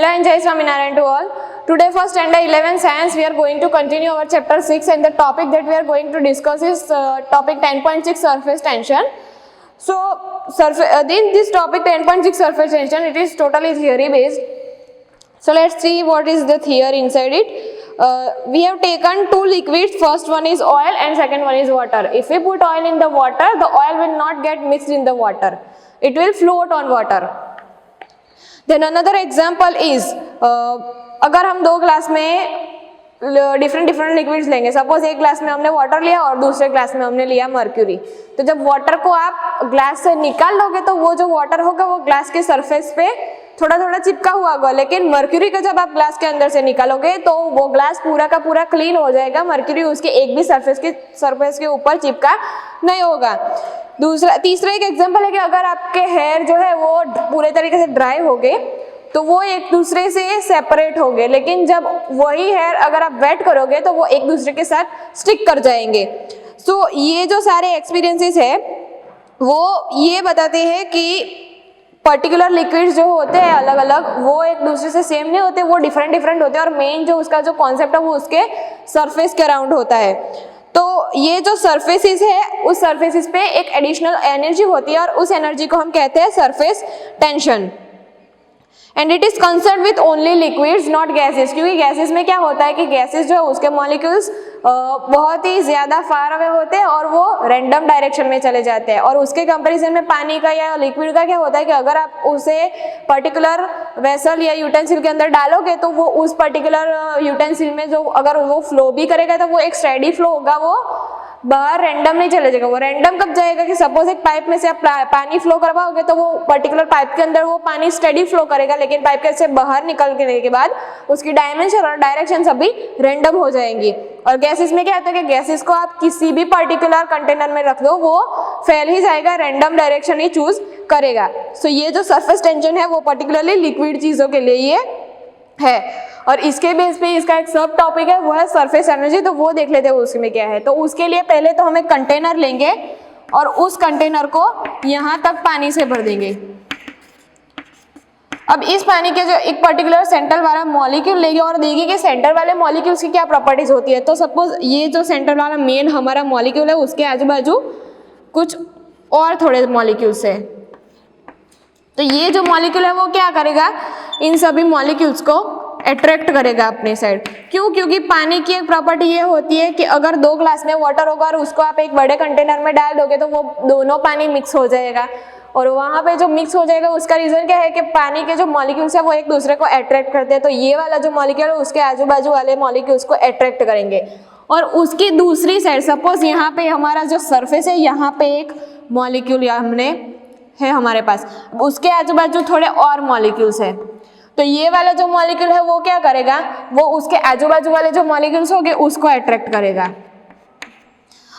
Shubhodaya and Jai Swaminarayan to all. Today for standard 11 science we are going to continue our chapter 6 and the topic that we are going to discuss is topic 10.6 surface tension. So in this topic 10.6 surface tension, it is totally theory based. So let's see what is the theory inside it. We have taken two liquids, first one is oil and second one is water. If we put oil in the water, the oil will not get mixed in the water. It will float on water. Then another example is, अगर हम दो glass में different liquids लेंगे, suppose एक glass में हमने water लिया और दूसरे ग्लास में हमने लिया मर्क्यूरी, तो जब वाटर को आप ग्लास से निकाल लोगे तो वो जो वाटर होगा वो ग्लास के सरफेस पे थोड़ा थोड़ा चिपका हुआ होगा, लेकिन मर्क्यूरी को जब आप ग्लास के अंदर से निकालोगे तो वो ग्लास पूरा का पूरा क्लीन हो जाएगा, मर्क्यूरी उसके एक भी सरफेस के ऊपर चिपका नहीं होगा। तीसरा एक एग्जांपल है कि अगर आपके हेयर जो है वो पूरे तरीके से ड्राई हो गए तो वो एक दूसरे से सेपरेट हो गए, लेकिन जब वही हेयर अगर आप वेट करोगे तो वो एक दूसरे के साथ स्टिक कर जाएंगे। सो ये जो सारे एक्सपीरियंसेस है वो ये बताते हैं कि पर्टिकुलर लिक्विड्स जो होते हैं अलग अलग वो एक दूसरे से सेम नहीं होते, वो डिफरेंट होते हैं और मेन जो उसका जो कॉन्सेप्ट है वो उसके सरफेस के अराउंड होता है। तो ये जो सरफेसेस है उस सरफेसेस पे एक एडिशनल एनर्जी होती है और उस एनर्जी को हम कहते हैं surface tension. And it is concern with only liquids not gases, क्योंकि गैसेस में क्या होता है कि गैसेस जो है उसके मॉलिक्यूल्स बहुत ही ज्यादा फार अवे होते हैं और वो रैंडम डायरेक्शन में चले जाते हैं, और उसके कंपैरिजन में पानी का या लिक्विड का क्या होता है कि अगर आप उसे पर्टिकुलर वेसल या यूटेंसिल के अंदर डालोगे तो वो उस पर्टिकुलर यूटेंसिल में जो अगर वो फ्लो भी करेगा तो वो एक स्टेडी फ्लो होगा, वो बाहर रैंडम नहीं चले जाएगा। वो रैंडम कब जाएगा कि सपोज एक पाइप में से आप पानी फ्लो करवाओगे तो वो पर्टिकुलर पाइप के अंदर वो पानी स्टेडी फ्लो करेगा, लेकिन पाइप के से बाहर निकलने के बाद उसकी डायमेंशन और डायरेक्शन सभी रैंडम हो जाएंगी। और गैसेस में क्या होता है कि गैसेस को आप किसी भी पर्टिकुलर कंटेनर में रख दो वो फैल ही जाएगा, रैंडम डायरेक्शन ही चूज करेगा। सो ये जो सरफेस टेंशन है वो पर्टिकुलरली लिक्विड चीजों के लिए ये है, और इसके बेस पे इसका एक सब टॉपिक है वो है सरफेस एनर्जी। तो वो देख लेते हैं उसमें क्या है। तो उसके लिए पहले तो हम एक कंटेनर लेंगे और उस कंटेनर को यहाँ तक पानी से भर देंगे। अब इस पानी के जो एक पर्टिकुलर सेंटर वाला मॉलिक्यूल लेंगे और देखेंगे कि सेंटर वाले मॉलिक्यूल्स की क्या प्रॉपर्टीज होती है। तो सपोज ये जो सेंटर वाला मेन हमारा मॉलिक्यूल है उसके आजू बाजू कुछ और थोड़े मॉलिक्यूल्स है, तो ये जो मॉलिक्यूल है वो क्या करेगा, इन सभी मॉलिक्यूल्स को अट्रैक्ट करेगा अपने साइड। क्यों? क्योंकि पानी की एक प्रॉपर्टी ये होती है कि अगर दो ग्लास में वाटर होगा और उसको आप एक बड़े कंटेनर में डाल दोगे तो वो दोनों पानी मिक्स हो जाएगा, और वहां पे जो मिक्स हो जाएगा उसका रीजन क्या है कि पानी के जो मॉलिक्यूल्स है वो एक दूसरे को अट्रैक्ट करते हैं। तो ये वाला जो मॉलिक्यूल है उसके आजू बाजू वाले मॉलिक्यूल्स को अट्रैक्ट करेंगे, और उसकी दूसरी साइड सपोज यहाँ पे हमारा जो सरफेस है यहाँ पे एक मॉलिक्यूल हमने है हमारे पास, उसके आजू बाजू थोड़े और मॉलिक्यूल्स है, तो ये वाला जो मॉलिक्यूल है वो क्या करेगा, वो उसके आजू बाजू वाले जो मॉलिक्यूल्स होंगे उसको अट्रैक्ट करेगा।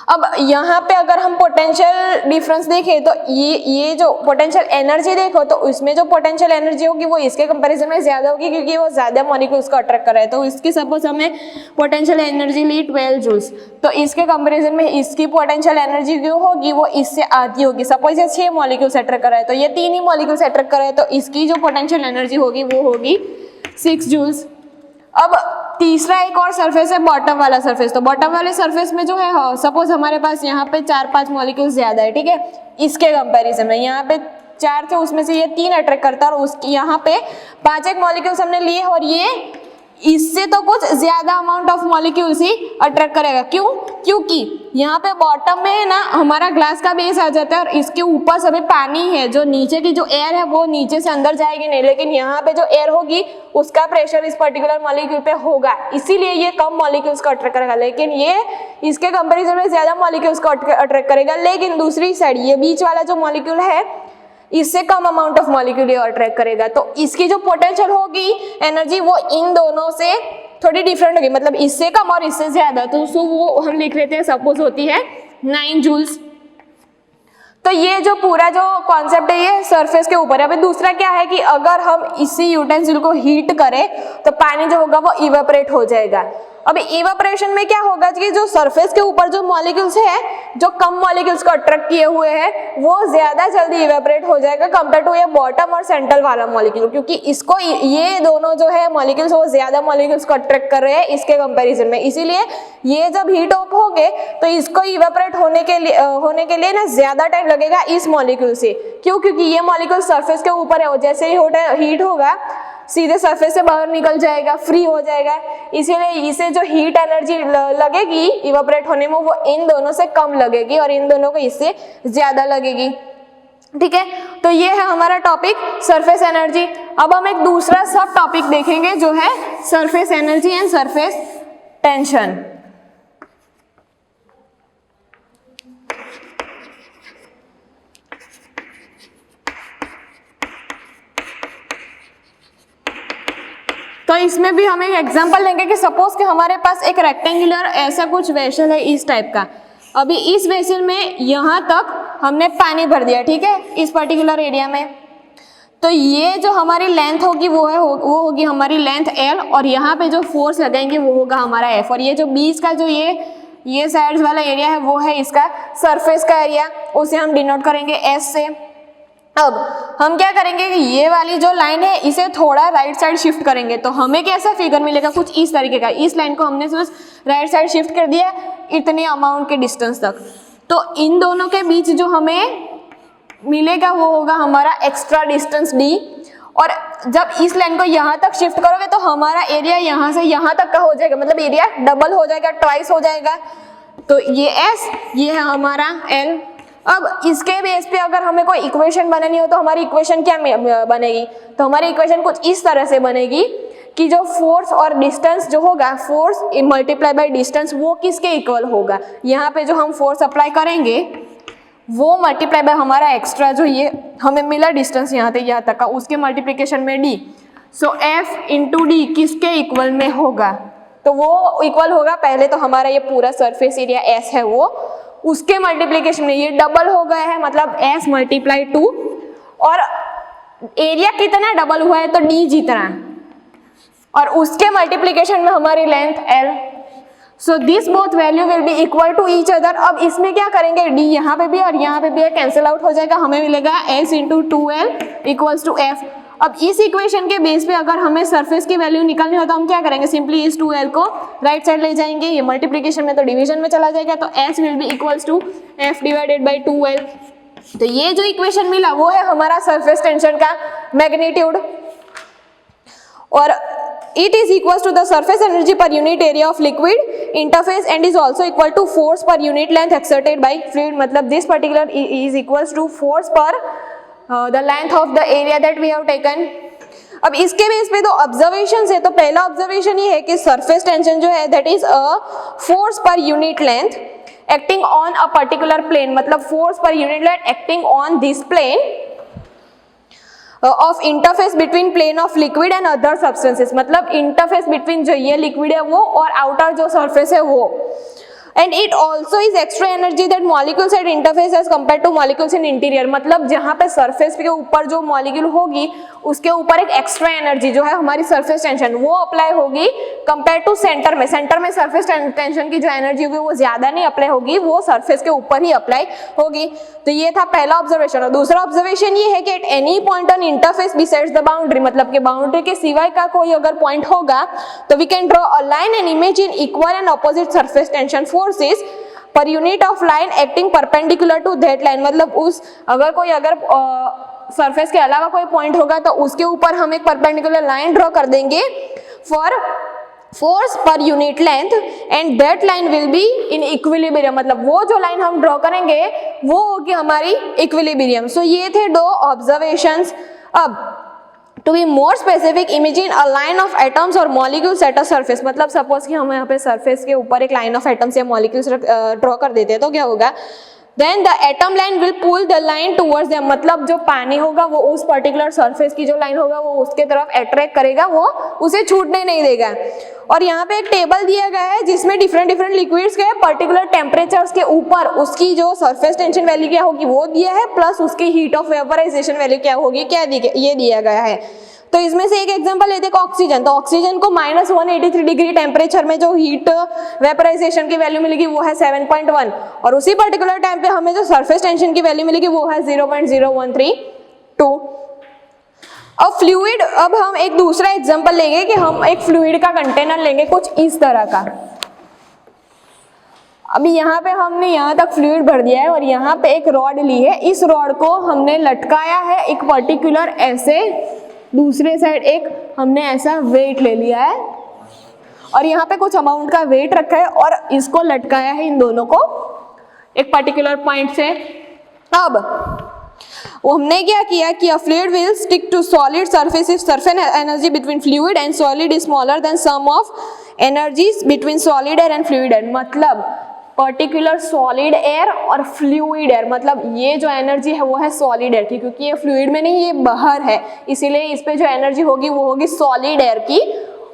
अब यहाँ पे अगर हम पोटेंशियल डिफरेंस देखें तो ये जो पोटेंशियल एनर्जी देखो तो इसमें जो पोटेंशियल एनर्जी होगी वो इसके कंपैरिजन में ज्यादा होगी क्योंकि वो ज्यादा मॉलिक्यूल्स को अट्रैक्ट कर रहा है। तो इसकी सपोज हमें पोटेंशियल एनर्जी ली 12 जूल्स, तो इसके कंपैरिजन में इसकी पोटेंशियल एनर्जी जो होगी वो इससे आधी होगी। सपोज ये 6 मॉलिक्यूल्स अट्रैक्ट कर रहा है तो ये 3 ही मॉलिक्यूल्स अट्रैक्ट कर रहा है, तो इसकी जो पोटेंशियल एनर्जी होगी वो होगी 6 जूल्स। अब तीसरा एक और सरफेस है बॉटम वाला सरफेस, तो बॉटम वाले सरफेस में जो है सपोज हमारे पास यहाँ पे 4-5 मॉलिक्यूल्स ज्यादा है, ठीक है, इसके कंपैरिजन में यहाँ पे 4 थे उसमें से ये 3 अट्रैक्ट करता है और उसकी यहाँ पे 5 एक मॉलिक्यूल्स हमने लिए और ये इससे तो कुछ ज्यादा amount of molecules he attract करेगा। क्यों? क्योंकि यहाँ पे बॉटम में ना हमारा ग्लास का बेस आ जाता है और इसके ऊपर सभी पानी है, जो नीचे की जो एयर है वो नीचे से अंदर जाएगी नहीं, लेकिन यहाँ पे जो एयर होगी उसका प्रेशर इस पर्टिकुलर मॉलिक्यूल पे होगा, इसीलिए ये कम मॉलिक्यूल्स को अट्रैक्ट करेगा, लेकिन ये इसके कंपेरिजन में ज्यादा मॉलिक्यूल्स को अट्रैक्ट करेगा। लेकिन दूसरी साइड ये बीच वाला जो मॉलिक्यूल है इससे कम अमाउंट ऑफ मॉलिक्यूल अट्रैक्ट करेगा, तो इसकी जो पोटेंशियल होगी एनर्जी वो इन दोनों से थोड़ी डिफरेंट होगी, मतलब इससे कम और इससे ज्यादा। तो वो हम लिख लेते हैं सपोज होती है 9 जूल्स। तो ये जो पूरा जो कॉन्सेप्ट है ये सरफेस के ऊपर है। अभी दूसरा क्या है कि अगर हम इसी यूटेंसिल को हीट करें तो पानी जो होगा वो इवेपोरेट हो जाएगा। अभी इवेपोरेशन में क्या होगा कि जो सरफेस के ऊपर जो मॉलिक्यूल्स है, जो कम मॉलिक्यूल्स को अट्रैक्ट किए हुए हैं, वो ज्यादा जल्दी इवेपोरेट हो जाएगा कंपेयर टू ये बॉटम और सेंट्रल वाला मॉलिक्यूल, क्योंकि इसको ये दोनों जो है मॉलिक्यूल्स वो ज्यादा मॉलिक्यूल्स को अट्रैक्ट कर रहे हैं इसके कंपैरिजन में, इसीलिए ये जब हीट अप होंगे तो इसको इवेपोरेट होने के लिए ना ज्यादा टाइम लगेगा इस मॉलिक्यूल से। क्यों? क्योंकि ये मॉलिक्यूल सरफेस के ऊपर है, जैसे ही हीट होगा सीधे सरफेस से बाहर निकल जाएगा, फ्री हो जाएगा, इसीलिए इसे जो हीट एनर्जी लगेगी इवेपोरेट होने में वो इन दोनों से कम लगेगी और इन दोनों को इससे ज्यादा लगेगी। ठीक है, तो ये है हमारा टॉपिक सरफेस एनर्जी। अब हम एक दूसरा सब टॉपिक देखेंगे जो है surface energy and surface tension. तो इसमें भी हम एक एग्जांपल लेंगे कि सपोज कि हमारे पास एक रेक्टेंगुलर ऐसा कुछ वेसल है इस टाइप का। अभी इस वेसल में यहाँ तक हमने पानी भर दिया, ठीक है, इस पर्टिकुलर एरिया में। तो ये जो हमारी लेंथ होगी वो होगी हमारी लेंथ L, और यहाँ पे जो फोर्स लगाएंगे वो होगा हमारा F, और ये जो बीच का जो ये साइड्स वाला एरिया है वो है इसका सरफेस का एरिया, उसे हम डिनोट करेंगे S से। अब हम क्या करेंगे कि ये वाली जो लाइन है इसे थोड़ा राइट साइड शिफ्ट करेंगे, तो हमें कैसा फिगर मिलेगा, कुछ इस तरीके का। इस लाइन को हमने सिर्फ राइट साइड शिफ्ट कर दिया इतने अमाउंट के डिस्टेंस तक, तो इन दोनों के बीच जो हमें मिलेगा वो होगा हमारा एक्स्ट्रा डिस्टेंस D। और जब इस लाइन को यहाँ तक शिफ्ट करोगे तो हमारा एरिया यहाँ से यहाँ तक का हो जाएगा, मतलब एरिया डबल हो जाएगा, ट्वाइस हो जाएगा। तो ये S, ये है हमारा L। अब इसके बेस पे अगर हमें कोई इक्वेशन बनानी हो तो हमारी इक्वेशन क्या बनेगी, तो हमारी इक्वेशन कुछ इस तरह से बनेगी कि जो फोर्स और डिस्टेंस जो होगा, फोर्स मल्टीप्लाई बाय डिस्टेंस, वो किसके इक्वल होगा। यहाँ पे जो हम फोर्स अप्लाई करेंगे वो मल्टीप्लाई बाय हमारा एक्स्ट्रा जो ये हमें मिला डिस्टेंस यहाँ से यहाँ तक का, उसके मल्टीप्लिकेशन में D। सो F इंटू D किसके इक्वल में होगा, तो वो इक्वल होगा पहले तो हमारा ये पूरा सरफेस एरिया S है वो, उसके मल्टीप्लिकेशन में ये डबल हो गया है, मतलब S मल्टीप्लाई 2, और एरिया कितना डबल हुआ है तो D जितना, और उसके मल्टीप्लिकेशन में हमारी length L। So this both value will be equal to each other. अब इसमें क्या करेंगे, D यहाँ पे भी और यहाँ पे भी है, कैंसिल आउट हो जाएगा, हमें मिलेगा S into 2L equals to F। अब इस इक्वेशन के बेस पे अगर हमें सरफेस की वैल्यू निकालनी हो तो हम क्या करेंगे, सिंपली इस 2L को राइट साइड ले जाएंगे, ये मल्टीप्लिकेशन में तो डिवीजन में चला जाएगा, तो S will be equals to F divided by 2L। तो ये जो इक्वेशन मिला वो है हमारा सरफेस टेंशन का मैग्नीट्यूड, और it is equals to the surface energy per unit area of liquid interface and is also equal to force per unit length exerted by fluid। मतलब this particular is equals to force per the length of the area that we have taken। अब इसके base पे दो observation है, तो पहला observation ये है कि सरफेस टेंशन जो है that is a force per unit length acting on a particular plane, मतलब force per unit length acting on this plane of interface between plane of liquid and other substances, मतलब interface between जो ये liquid है वो और outer जो surface है वो। And it also is extra energy that molecules at interface as compare to molecules in interior, मतलब जहाँ पे सरफेस के ऊपर जो मॉलिक्यूल होगी उसके ऊपर एक एक्स्ट्रा एनर्जी जो है हमारी सरफेस टेंशन वो अप्लाई होगी कंपेयर टू सेंटर में। सेंटर में सरफेस टेंशन की जो एनर्जी होगी वो ज्यादा नहीं अप्लाई होगी, वो सरफेस के ऊपर ही अप्लाई होगी। तो ये था पहला ऑब्जर्वेशन। और दूसरा ऑब्जर्वेशन ये है कि at any point on interface besides the boundary, मतलब कि बाउंड्री के सिवाय का कोई अगर पॉइंट होगा तो we can draw a line and imagine equal and opposite surface tension forces per unit of line acting perpendicular to that line, मतलब उस अगर सरफेस के अलावा कोई पॉइंट होगा तो उसके ऊपर हम एक परपेंडिकुलर लाइन ड्रॉ कर देंगे for force per unit length and that line will be in equilibrium, मतलब वो जो लाइन हम ड्रॉ करेंगे वो होगी हमारी इक्विलिब्रियम। सो ये थे दो ऑब्जर्वेशंस। अब to be more specific, imagine a line of atoms और मॉलिक्यूल्स एट अ सरफेस, मतलब सपोज कि हम यहाँ पे सरफेस के ऊपर एक लाइन ऑफ एटम्स या मॉलिक्यूल्स ड्रॉ कर देते हैं तो क्या होगा, then the atom line will pull the line towards them, मतलब जो पानी होगा वो उस पर्टिकुलर सरफेस की जो लाइन होगा वो उसके तरफ अट्रैक्ट करेगा, वो उसे छूटने नहीं देगा। और यहाँ पे एक टेबल दिया गया है जिसमें डिफरेंट लिक्विड्स के पर्टिकुलर टेम्परेचर्स के ऊपर उसकी जो सरफेस टेंशन वैल्यू क्या होगी वो दिया है, प्लस उसकी हीट ऑफ वेपराइजेशन वैल्यू क्या होगी ये दिया गया है। तो इसमें से एक एग्जांपल लेते हैं ऑक्सीजन, तो ऑक्सीजन को -183 डिग्री टेम्परेचर में जो हीट वेपराइजेशन की वैल्यू मिलेगी वो है 7.1, और उसी पर्टिकुलर टाइम पे हमें जो सरफेस टेंशन की वैल्यू मिलेगी वो है 0.0132। अब फ्लूइड, अब हम एक दूसरा एग्जांपल लेंगे कि हम एक फ्लूइड का कंटेनर लेंगे कुछ इस तरह का। अभी यहाँ पे हमने यहाँ तक फ्लूइड भर दिया है और यहाँ पे एक रॉड ली है, इस रॉड को हमने लटकाया है एक पर्टिकुलर ऐसे, दूसरे साइड एक हमने ऐसा वेट ले लिया है और यहाँ पे कुछ अमाउंट का वेट रखा है और इसको लटकाया है इन दोनों को एक पर्टिकुलर पॉइंट से। अब वो हमने क्या किया कि a fluid will stick to solid surface if surface energy between fluid and solid is smaller than sum of energies between solid air and fluid air। मतलब पर्टिकुलर सॉलिड एयर और fluid air, मतलब ये जो energy है वो है solid air की, क्योंकि ये फ्लूइड में नहीं, ये बाहर है, इसीलिए इस पे जो एनर्जी होगी वो होगी सॉलिड एयर की,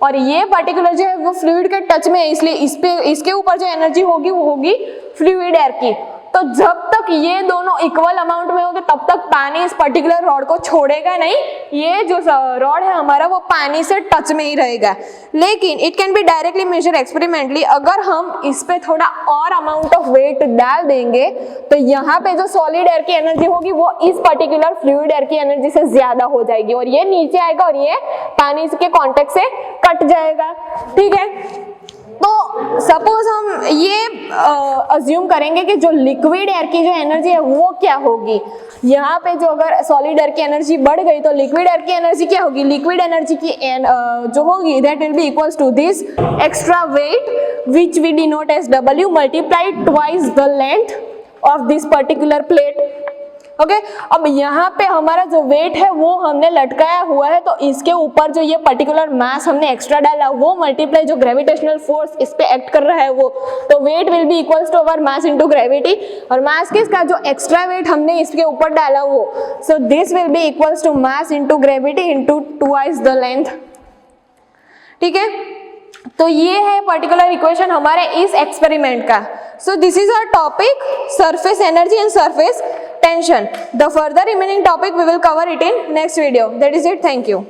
और ये पर्टिकुलर जो है वो फ्लूइड के टच में है, इसलिए इस पे इसके ऊपर जो एनर्जी होगी वो होगी फ्लूइड एयर की। तो जब तक ये दोनों इक्वल अमाउंट में होंगे तब तक पानी इस पर्टिकुलर रॉड को छोड़ेगा नहीं, ये जो रॉड है हमारा वो पानी से टच में ही रहेगा। लेकिन it can be directly measure experimentally, अगर हम इस पे थोड़ा और अमाउंट ऑफ वेट डाल देंगे तो यहाँ पे जो सॉलिड एयर की एनर्जी होगी वो इस पर्टिकुलर फ्लूइड एयर की एनर्जी से ज्यादा हो जाएगी और ये नीचे आएगा और ये पानी के कॉन्टेक्ट से कट जाएगा। ठीक है, तो सपोज हम ये अज्यूम करेंगे कि जो लिक्विड एयर की जो एनर्जी है वो क्या होगी, यहाँ पे जो अगर सॉलिड एयर की एनर्जी बढ़ गई तो लिक्विड एयर की एनर्जी क्या होगी, लिक्विड एनर्जी की जो होगी that will be equals to this extra weight which we denote as W multiplied twice the length of this particular plate. Okay, अब यहाँ पे हमारा जो वेट है वो हमने लटकाया हुआ है, तो इसके ऊपर जो ये पर्टिकुलर मास हमने एक्स्ट्रा डाला वो मल्टीप्लाई जो ग्रेविटेशनल फोर्स इस पे एक्ट कर रहा है वो, तो weight will be equals to our mass into gravity, और मास किसका, जो एक्स्ट्रा वेट हमने इसके ऊपर डाला वो, so this will be equals to mass into gravity into twice the length. ठीक है, तो ये है पर्टिकुलर इक्वेशन हमारे इस एक्सपेरिमेंट का। So this is our topic surface energy and surface tension. The further remaining topic we will cover it in next video. That is it. Thank you.